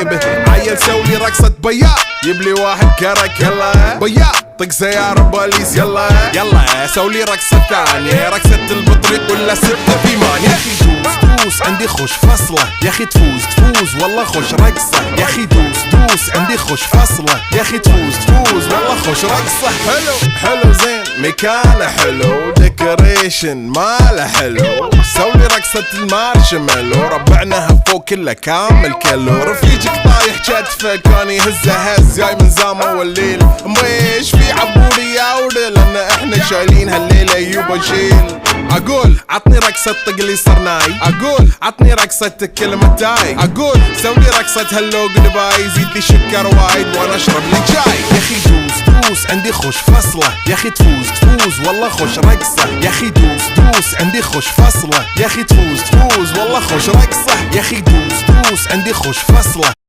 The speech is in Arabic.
جيبه. عيل سولي رقصة بياع يبلي واحد كرك يلا بياع طق سيارة بوليس يلا يلا سولي رقصة ثانية رقصة البطريق ولا 6 في مان. يا اخي دوس عندي خوش فصلة يا اخي تفوز والله خوش رقصة يا اخي دوس عندي خوش فصلة يا اخي تفوز والله خوش رقصة. حلو زين مكانه حلو ديكوريشن ماله حلو سولي رقصة المارشميلو ربعناها فوق كله كامل كيلو. رفيجك طايح كتفه كان يهزه هز جاي من زامه والليل ميش في عبوري يا ودل لان احنا شايلين هالليلة يوبا شيل. اقول عطني رقصة طقلي صرناي اقول عطني رقصة كلمة تاي اقول سولي رقصة هلو جدباي زيد لي شكر وايد وانا اشرب لي جاي. يا اخي دوس عندي خوش فصلة يا اخي تفوز والله خوش رقصة يا اخي دوس عندي خوش فصلة يا اخي تفوز والله خوش رقصة يا اخي دوس عندي خوش فصلة.